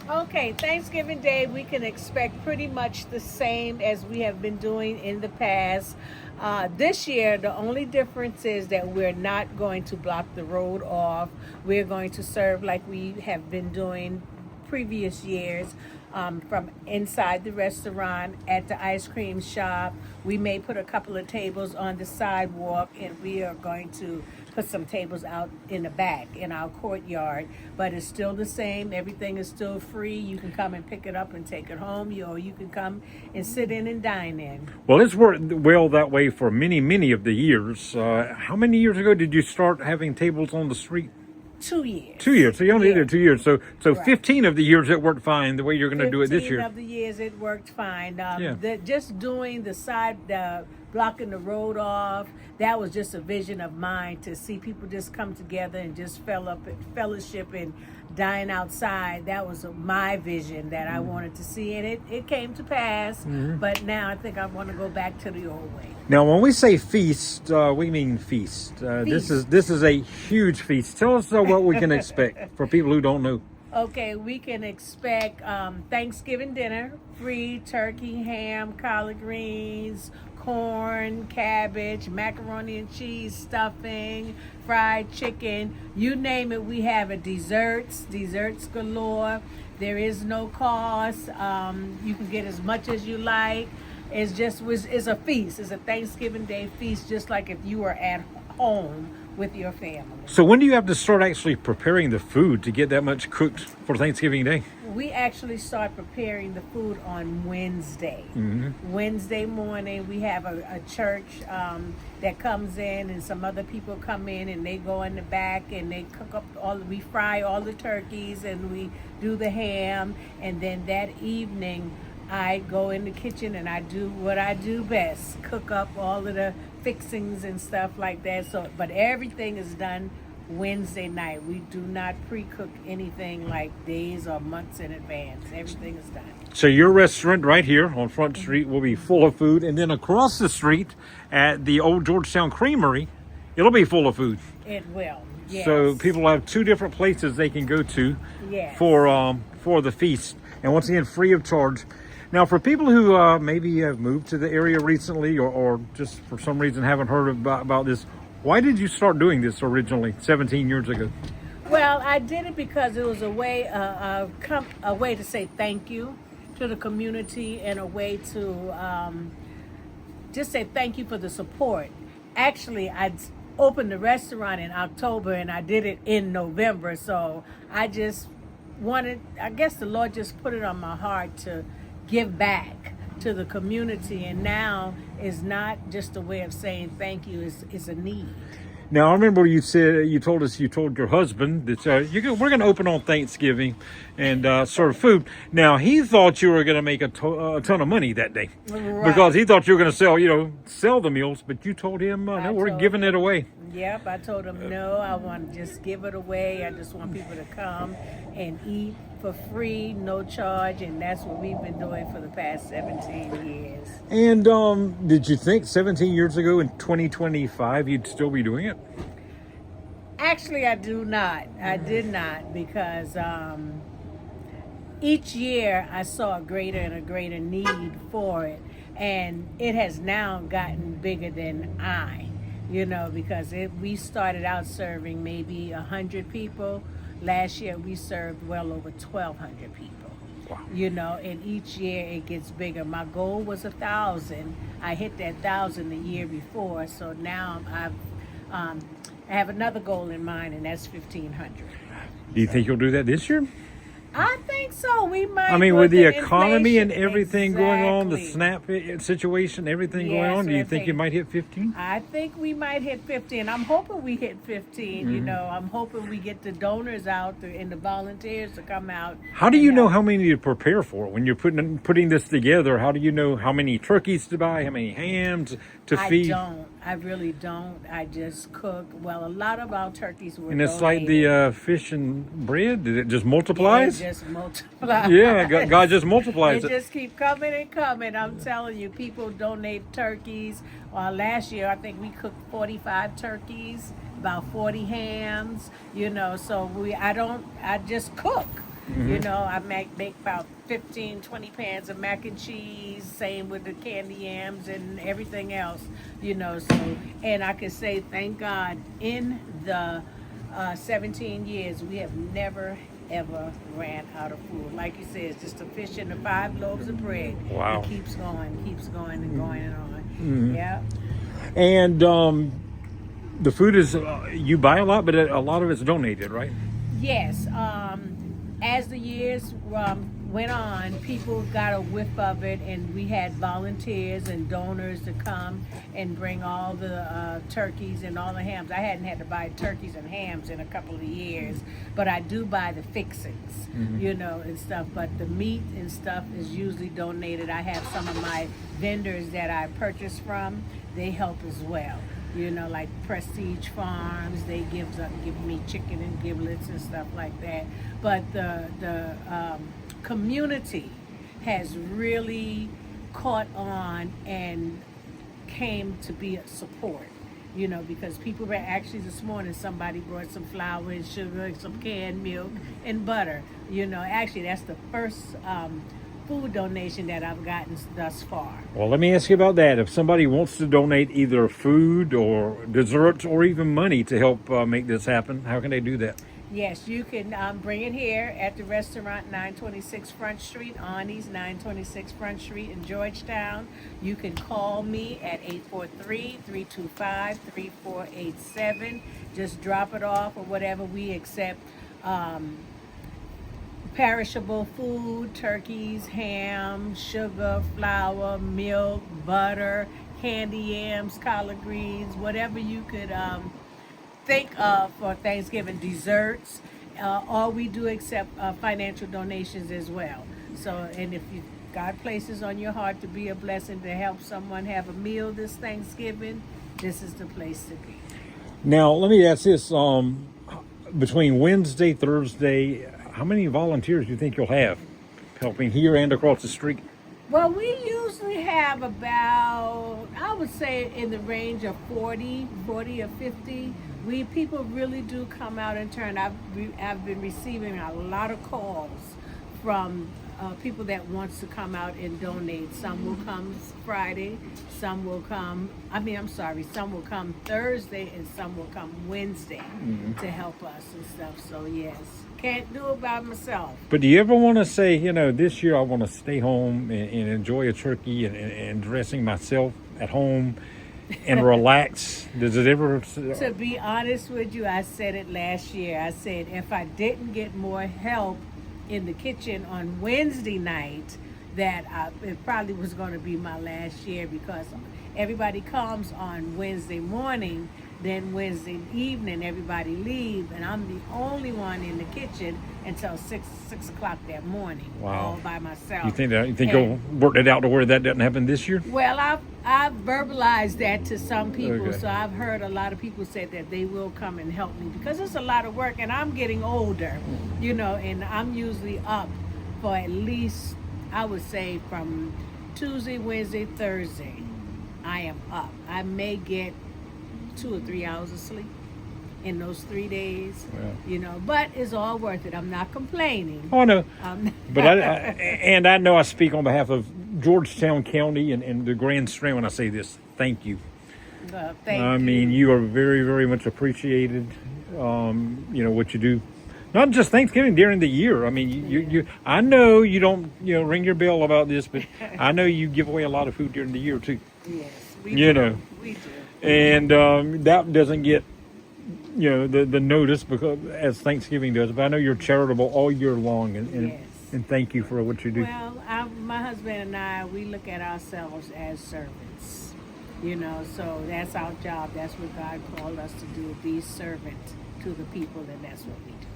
Okay, Thanksgiving Day, we can expect pretty much the same as we have been doing in the past. This year, the only difference is that we're not going to block the road off. We're going to serve like we have been doing previous years, from inside the restaurant at the ice cream shop. We may put a couple of tables on the sidewalk, and we are going to put some tables out in the back in our courtyard. But it's still the same. Everything is still free. You can come and pick it up and take it home, or you can come and sit in and dine in. Well, it's worked well that way for many, many of the years. How many years ago did you start having tables on the street? 2 years. 2 years. So you only did it 2 years. So Right. 15 of the years it worked fine the way you're going to do it this 15 year. of the years it worked fine. Yeah. Just doing blocking the road off, that was just a vision of mine, to see people just come together and just fellowship and dine outside. That was my vision that I wanted to see, and it came to pass. But now I think I want to go back to the old way. Now, when we say feast, we mean feast. This is a huge feast. Tell us what we can expect for people who don't know. Okay, we can expect Thanksgiving dinner, free turkey, ham, collard greens, corn, cabbage, macaroni and cheese, stuffing, fried chicken, you name it, we have it. Desserts galore. There is no cost. You can get as much as you like. It's a feast. It's a Thanksgiving Day feast, just like if you were at home with your family. So when do you have to start actually preparing the food to get that much cooked for Thanksgiving Day? We actually start preparing the food on Wednesday. Wednesday morning, we have a church that comes in, and some other people come in, and they go in the back and they cook up we fry all the turkeys, and we do the ham, and then that evening I go in the kitchen and I do what I do best, cook up all of the fixings and stuff like that. So, but everything is done Wednesday night. We do not pre-cook anything like days or months in advance. Everything is done. So your restaurant right here on Front Street will be full of food, and then across the street at the old Georgetown Creamery, it'll be full of food. It will. Yes. So people have two different places they can go to Yes. for the feast, and once again, free of charge. Now, for people who maybe have moved to the area recently, or just for some reason haven't heard about this, why did you start doing this originally 17 years ago? Well, I did it because it was a way to say thank you to the community, and a way to just say thank you for the support. Actually, I opened the restaurant in October, and I did it in November. So I just I guess the Lord just put it on my heart to give back to the community, and now is not just a way of saying thank you, it's a need. Now, I remember you told your husband that we're going to open on Thanksgiving and serve food. Now, he thought you were going to make a ton of money that day, Right. because he thought you were going to sell the meals, but you told him, no, we're giving it away. Yep, I told him, no, I want to just give it away. I just want people to come and eat for free, no charge, and that's what we've been doing for the past 17 years. And did you think 17 years ago in 2025 you'd still be doing it? Actually, I do not. I did not, because each year I saw a greater and a greater need for it, and it has now gotten bigger than because we started out serving maybe 100 people. Last year we served well over 1,200 people. Wow. And each year it gets bigger. My goal was 1,000. I hit that 1,000 the year before, so now I have another goal in mind, and that's 1,500. Do you think you'll do that this year? I think so. We might. I mean, with the economy inflation, and everything going on, the exactly. SNAP situation, everything going Yes, on, do you I think you might hit 15? I think we might hit 15. I'm hoping we hit 15. I'm hoping we get the donors out and the volunteers to come out. How do you know how many to prepare for when you're putting this together? How do you know how many turkeys to buy, how many hams to feed? I really don't. I just cook. Well, a lot of our turkeys were And it's donated. like the fish and bread. It just multiplies. It just multiplies. Yeah, God just multiplies It it. just keep coming and coming. I'm telling you, people donate turkeys. Last year, I think we cooked 45 turkeys, about 40 hams. So I just cook. You know, I make about 15, 20 pans of mac and cheese, same with the candy yams and everything else, you know. So, and I can say, thank God, in the 17 years, we have never ever ran out of food. Like you said, it's just a fish and the 5 loaves of bread. It Wow. keeps going and going and on. Yeah. And the food is you buy a lot, but a lot of it's donated, right? Yes. As the years went on, people got a whiff of it, and we had volunteers and donors to come and bring all the turkeys and all the hams. I hadn't had to buy turkeys and hams in a couple of years, but I do buy the fixings, you know, and stuff. But the meat and stuff is usually donated. I have some of my vendors that I purchase from, they help as well. You know, like Prestige Farms, they give me chicken and giblets and stuff like that. But the community has really caught on and came to be a support. You know, because people were actually this morning, somebody brought some flour and sugar and some canned milk and butter. You know, actually that's the first food donation that I've gotten thus far. Well, let me ask you about that. If somebody wants to donate either food or desserts or even money to help make this happen, how can they do that? Yes, you can bring it here at the restaurant 926 Front Street, Aunny's 926 Front Street in Georgetown. You can call me at 843-325-3487. Just drop it off or whatever. We accept perishable food, turkeys, ham, sugar, flour, milk, butter, candy yams, collard greens, whatever you could think of for Thanksgiving desserts. Or we do accept financial donations as well. So, and if you God places on your heart to be a blessing to help someone have a meal this Thanksgiving, this is the place to be. Now, let me ask this. Between Wednesday, Thursday, how many volunteers do you think you'll have helping here and across the street? Well, we usually have about, I would say, in the range of 40 or 50. People really do come out and turn. I've been receiving a lot of calls from people that wants to come out and donate. Some will come Friday, some will come, some will come Thursday, and some will come Wednesday to help us and stuff. So, yes, can't do it by myself. But do you ever want to say, you know, this year I want to stay home and enjoy a turkey and dressing myself at home and relax? Does it ever? To be honest with you, I said it last year. I said if I didn't get more help in the kitchen on Wednesday night, it probably was going to be my last year, because everybody comes on Wednesday morning, then Wednesday evening everybody leave, and I'm the only one in the kitchen until 6 o'clock that morning. Wow. All by myself. You think you'll work it out to where that doesn't happen this year? Well, I've verbalized that to some people, Okay. so I've heard a lot of people say that they will come and help me, because it's a lot of work, and I'm getting older, you know, and I'm usually up for at least, I would say, from Tuesday, Wednesday, Thursday, I am up. I may get 2 or 3 hours of sleep in those 3 days, you know, but it's all worth it. I'm not complaining. Oh, I know. But I know I speak on behalf of Georgetown County and the Grand Strand when I say this. Thank you. Thank you. I mean, you are very, very much appreciated. You know, what you do. Not just Thanksgiving, during the year. I mean, you I know you don't, ring your bell about this, but I know you give away a lot of food during the year too. Yes, we You do. know. We do. And that doesn't get, the notice because as Thanksgiving does. But I know you're charitable all year long, and Yes. and thank you for what you do. Well, my husband and I, we look at ourselves as servants, you know, so that's our job. That's what God called us to do, be servant to the people, and that's what we do.